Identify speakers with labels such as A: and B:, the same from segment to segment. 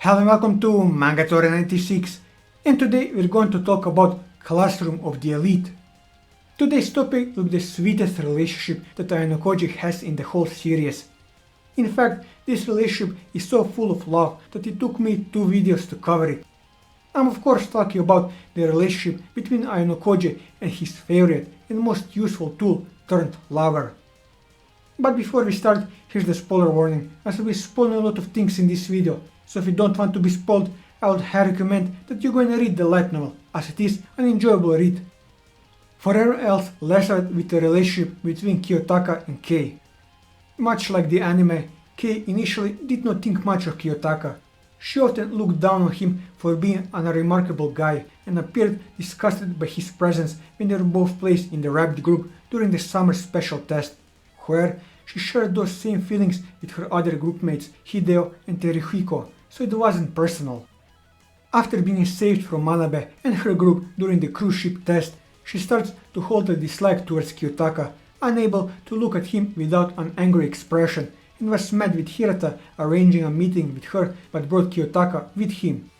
A: Hello and welcome to Mangatori 96, and today we're going to talk about Classroom of the Elite. Today's topic will be the sweetest relationship that Ayanokoji has in the whole series. In fact, this relationship is so full of love that it took me 2 videos to cover it. I'm of course talking about the relationship between Ayanokoji and his favorite and most useful tool turned lover. But before we start, here's the spoiler warning, as I'll be spoiling a lot of things in this video. So if you don't want to be spoiled, I would highly recommend that you're going to read the light novel, as it is an enjoyable read. For everyone else, let's start with the relationship between Kiyotaka and Kei. Much like the anime, Kei initially did not think much of Kiyotaka. She often looked down on him for being an unremarkable guy and appeared disgusted by his presence when they were both placed in the rabbit group during the summer special test, where she shared those same feelings with her other groupmates Hideo and Teruhiko, so it wasn't personal. After being saved from Manabe and her group during the cruise ship test, she starts to hold a dislike towards Kiyotaka, unable to look at him without an angry expression, and was mad with Hirata arranging a meeting with her but brought Kiyotaka with him.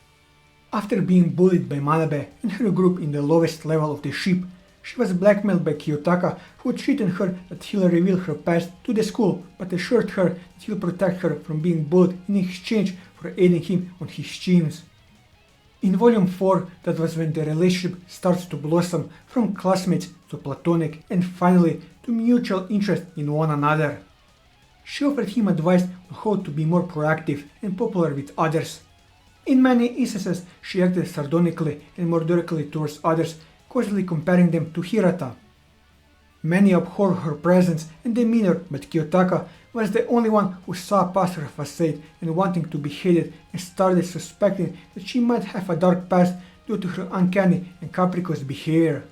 A: After being bullied by Manabe and her group in the lowest level of the ship, she was blackmailed by Kiyotaka, who threatened her that he'll reveal her past to the school but assured her that he'll protect her from being bullied in exchange for aiding him on his schemes. In volume 4, that was when the relationship starts to blossom from classmates to platonic and finally to mutual interest in one another. She offered him advice on how to be more proactive and popular with others. In many instances, she acted sardonically and more directly towards others, causally comparing them to Hirata. Many abhorred her presence and demeanor, but Kiyotaka was the only one who saw past her facade and wanting to be hated and started suspecting that she might have a dark past due to her uncanny and capricious behavior.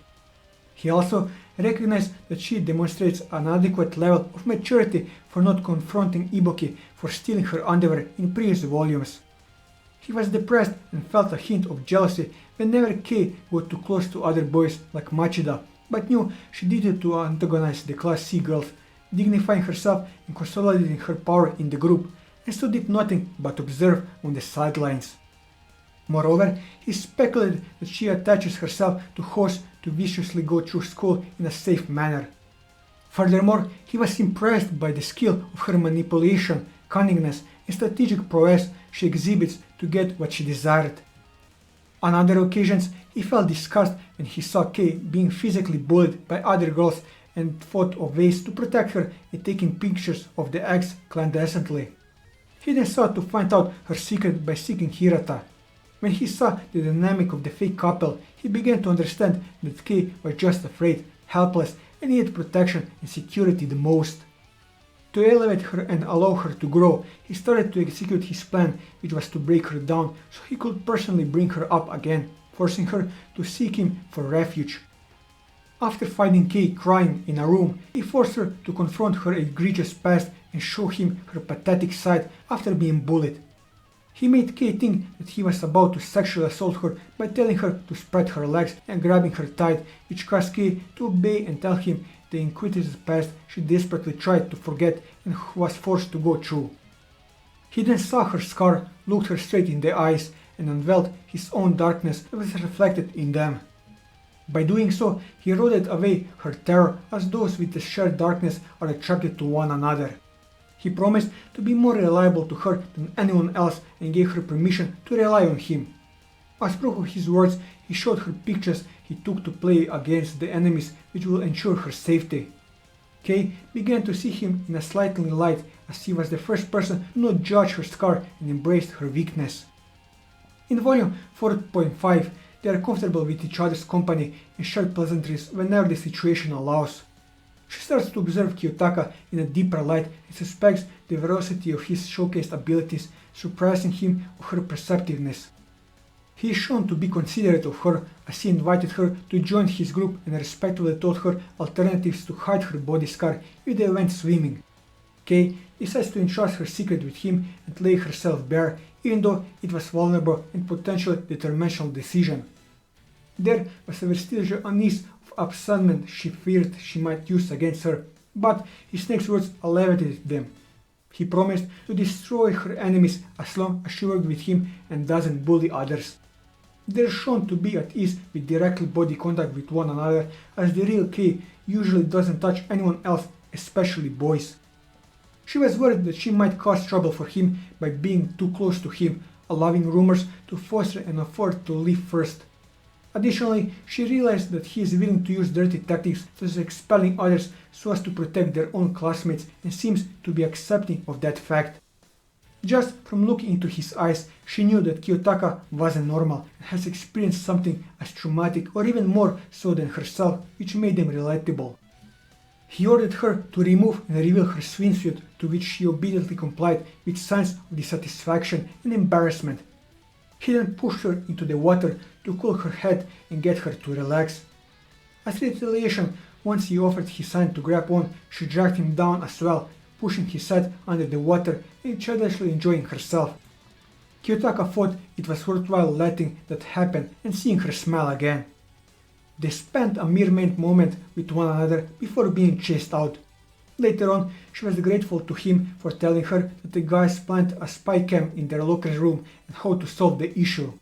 A: He also recognized that she demonstrates an adequate level of maturity for not confronting Ibuki for stealing her underwear in previous volumes. He was depressed and felt a hint of jealousy whenever Kei got too close to other boys like Machida, but knew she did it to antagonize the Class C girls, dignifying herself and consolidating her power in the group, and so did nothing but observe on the sidelines. Moreover, he speculated that she attaches herself to Hose to viciously go through school in a safe manner. Furthermore, he was impressed by the skill of her manipulation, cunningness, and strategic prowess she exhibits to get what she desired. On other occasions, he felt disgust when he saw Kei being physically bullied by other girls and thought of ways to protect her and taking pictures of the acts clandestinely. He then sought to find out her secret by seeking Hirata. When he saw the dynamic of the fake couple, he began to understand that Kei was just afraid, helpless, and needed protection and security the most. To elevate her and allow her to grow, he started to execute his plan, which was to break her down so he could personally bring her up again, forcing her to seek him for refuge. After finding Kei crying in a room, he forced her to confront her egregious past and show him her pathetic side after being bullied. He made Kei think that he was about to sexually assault her by telling her to spread her legs and grabbing her tight, which caused Kei to obey and tell him the inquisitive past she desperately tried to forget and was forced to go through. He then saw her scar, looked her straight in the eyes, and unveiled his own darkness that was reflected in them. By doing so, he eroded away her terror, as those with the shared darkness are attracted to one another. He promised to be more reliable to her than anyone else and gave her permission to rely on him. As proof of his words, he showed her pictures he took to play against the enemies, which will ensure her safety. Kei began to see him in a slightly light, as he was the first person to not judge her scar and embraced her weakness. In volume 4.5, they are comfortable with each other's company and share pleasantries whenever the situation allows. She starts to observe Kiyotaka in a deeper light and suspects the veracity of his showcased abilities, surprising him of her perceptiveness. He is shown to be considerate of her, as he invited her to join his group and respectfully taught her alternatives to hide her body scar if they went swimming. Kei decides to entrust her secret with him and lay herself bare, even though it was vulnerable and potentially detrimental decision. There was a vestige of unease of absentment she feared she might use against her, but his next words alleviated them. He promised to destroy her enemies as long as she worked with him and doesn't bully others. They're shown to be at ease with direct body contact with one another, as the real Kei usually doesn't touch anyone else, especially boys. She was worried that she might cause trouble for him by being too close to him, allowing rumors to foster an effort to leave first. Additionally, she realized that he is willing to use dirty tactics such as expelling others so as to protect their own classmates and seems to be accepting of that fact. Just from looking into his eyes, she knew that Kiyotaka wasn't normal and has experienced something as traumatic or even more so than herself, which made them relatable. He ordered her to remove and reveal her swimsuit, to which she obediently complied with signs of dissatisfaction and embarrassment. He then pushed her into the water to cool her head and get her to relax. As retaliation, once he offered his hand to grab on, she dragged him down as well, pushing his head under the water and childishly enjoying herself. Kiyotaka thought it was worthwhile letting that happen and seeing her smile again. They spent a mere moment with one another before being chased out. Later on, she was grateful to him for telling her that the guys planned a spy cam in their locker room and how to solve the issue.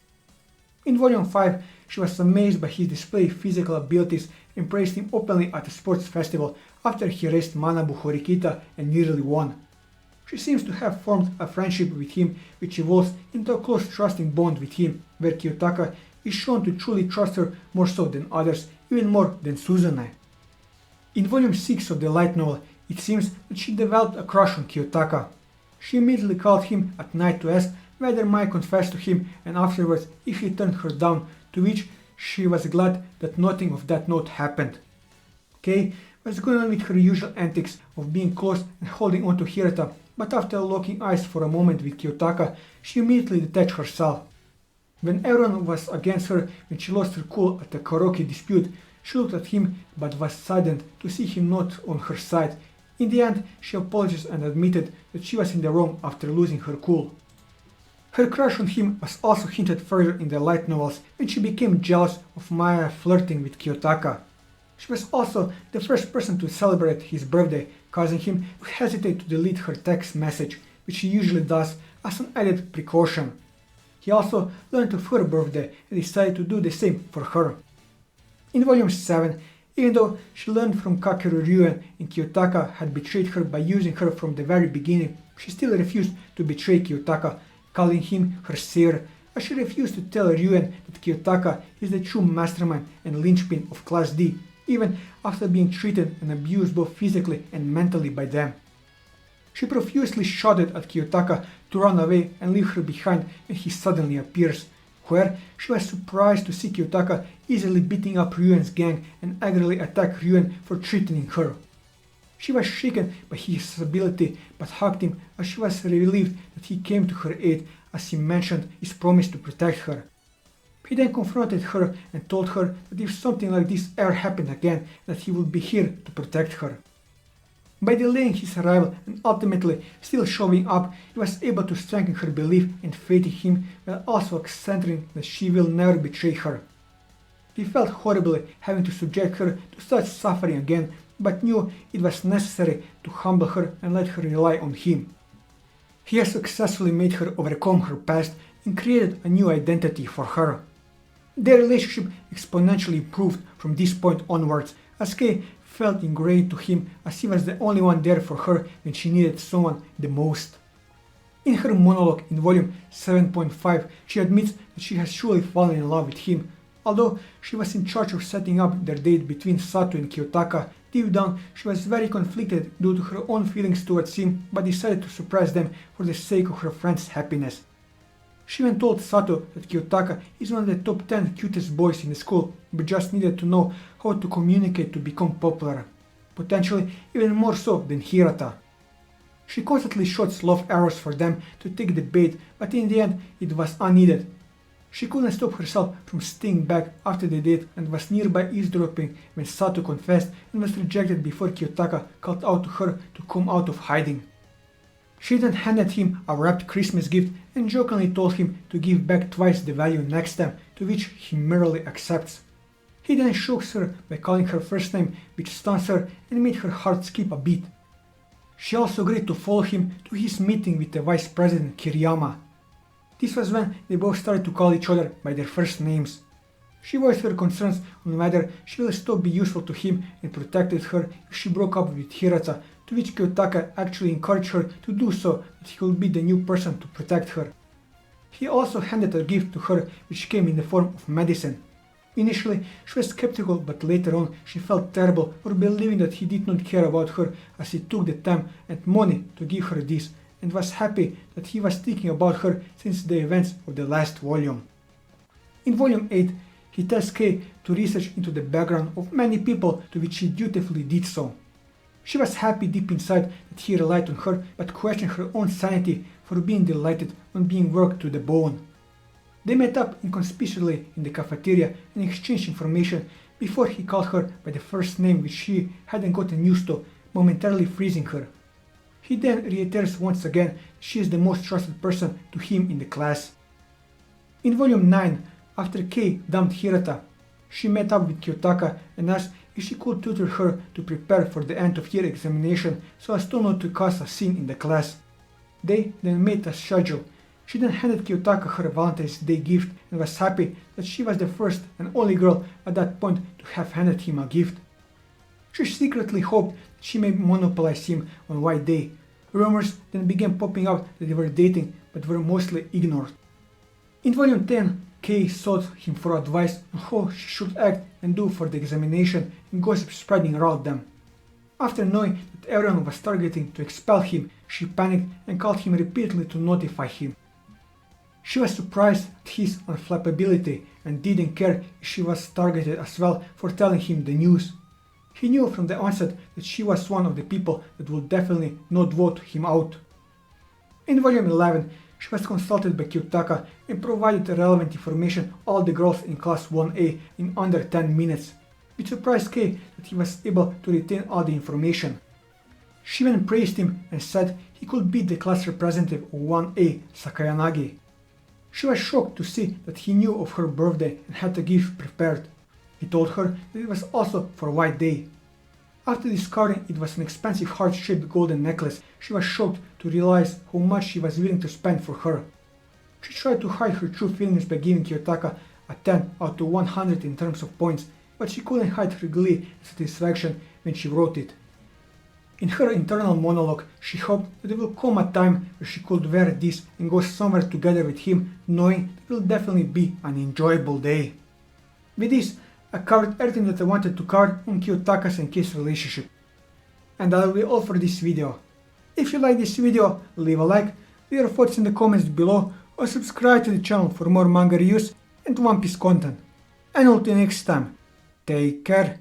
A: In Volume 5, she was amazed by his display of physical abilities and praised him openly at a sports festival after he raced Manabu Horikita and nearly won. She seems to have formed a friendship with him which evolves into a close trusting bond with him, where Kiyotaka is shown to truly trust her more so than others, even more than Suzune. In Volume 6 of the light novel, it seems that she developed a crush on Kiyotaka. She immediately called him at night to ask whether Mai confessed to him and afterwards if he turned her down, to which she was glad that nothing of that note happened. Kei was going on with her usual antics of being close and holding on to Hirata, but after locking eyes for a moment with Kiyotaka, she immediately detached herself. When everyone was against her when she lost her cool at the karaoke dispute, she looked at him but was saddened to see him not on her side. In the end, she apologized and admitted that she was in the wrong after losing her cool. Her crush on him was also hinted further in the light novels when she became jealous of Maya flirting with Kiyotaka. She was also the first person to celebrate his birthday, causing him to hesitate to delete her text message, which he usually does as an added precaution. He also learned of her birthday and decided to do the same for her. In Volume 7, even though she learned from Kakeru Ryuen and Kiyotaka had betrayed her by using her from the very beginning, she still refused to betray Kiyotaka, calling him her savior, as she refused to tell Ryuen that Kiyotaka is the true mastermind and linchpin of Class D, even after being treated and abused both physically and mentally by them. She profusely shouted at Kiyotaka to run away and leave her behind when he suddenly appears, where she was surprised to see Kiyotaka easily beating up Ryuen's gang and angrily attack Ryuen for threatening her. She was shaken by his ability but hugged him as she was relieved that he came to her aid as he mentioned his promise to protect her. He then confronted her and told her that if something like this ever happened again, that he would be here to protect her. By delaying his arrival and ultimately still showing up, he was able to strengthen her belief and faith in him while also accentuating that she will never betray her. He felt horribly having to subject her to such suffering again, but knew it was necessary to humble her and let her rely on him. He has successfully made her overcome her past and created a new identity for her. Their relationship exponentially improved from this point onwards, as Kei felt ingrained to him as he was the only one there for her when she needed someone the most. In her monologue in volume 7.5, she admits that she has truly fallen in love with him. Although she was in charge of setting up their date between Sato and Kiyotaka, deep down she was very conflicted due to her own feelings towards him, but decided to suppress them for the sake of her friend's happiness. She even told Sato that Kiyotaka is one of the top 10 cutest boys in the school, but just needed to know how to communicate to become popular, potentially even more so than Hirata. She constantly shot love arrows for them to take the bait, but in the end it was unneeded. She couldn't stop herself from staying back after the date and was nearby eavesdropping when Sato confessed and was rejected before Kiyotaka called out to her to come out of hiding. She then handed him a wrapped Christmas gift and jokingly told him to give back twice the value next time, to which he merely accepts. He then shocks her by calling her first name, which stuns her and made her heart skip a beat. She also agreed to follow him to his meeting with the vice president Kiriyama. This was when they both started to call each other by their first names. She voiced her concerns on whether she will still be useful to him and protected her if she broke up with Hirata, to which Kiyotaka actually encouraged her to do so, that he would be the new person to protect her. He also handed a gift to her which came in the form of medicine. Initially she was skeptical, but later on she felt terrible for believing that he did not care about her, as he took the time and money to give her this, and was happy that he was thinking about her since the events of the last volume. In volume 8, he tells Kei to research into the background of many people, to which she dutifully did so. She was happy deep inside that he relied on her, but questioned her own sanity for being delighted on being worked to the bone. They met up inconspicuously in the cafeteria and exchanged information before he called her by the first name which she hadn't gotten used to, momentarily freezing her. He then reiterates once again that she is the most trusted person to him in the class. In volume 9, after Kei dumped Hirata, she met up with Kiyotaka and asked if she could tutor her to prepare for the end of year examination so as to not to cause a scene in the class. They then made a schedule. She then handed Kiyotaka her Valentine's Day gift and was happy that she was the first and only girl at that point to have handed him a gift. She secretly hoped that she may monopolize him on White Day. Rumors then began popping out that they were dating, but were mostly ignored. In volume 10, Kei sought him for advice on how she should act and do for the examination, and gossip spreading around them. After knowing that everyone was targeting to expel him, she panicked and called him repeatedly to notify him. She was surprised at his unflappability and didn't care if she was targeted as well for telling him the news. He knew from the onset that she was one of the people that would definitely not vote him out. In volume 11, she was consulted by Kiyotaka and provided relevant information all the girls in class 1A in under 10 minutes, which surprised Kei that he was able to retain all the information. She then praised him and said he could beat the class representative of 1A, Sakayanagi. She was shocked to see that he knew of her birthday and had a gift prepared. He told her that it was also for White Day. After discovering it was an expensive heart-shaped golden necklace, she was shocked to realize how much she was willing to spend for her. She tried to hide her true feelings by giving Kiyotaka a 10 out of 100 in terms of points, but she couldn't hide her glee and satisfaction when she wrote it. In her internal monologue, she hoped that there will come a time where she could wear this and go somewhere together with him, knowing it will definitely be an enjoyable day. With this, I covered everything that I wanted to cover on Kiyotaka's and Kei's relationship. And that will be all for this video. If you like this video, leave a like, leave your thoughts in the comments below, or subscribe to the channel for more manga reviews and One Piece content. And until next time, take care.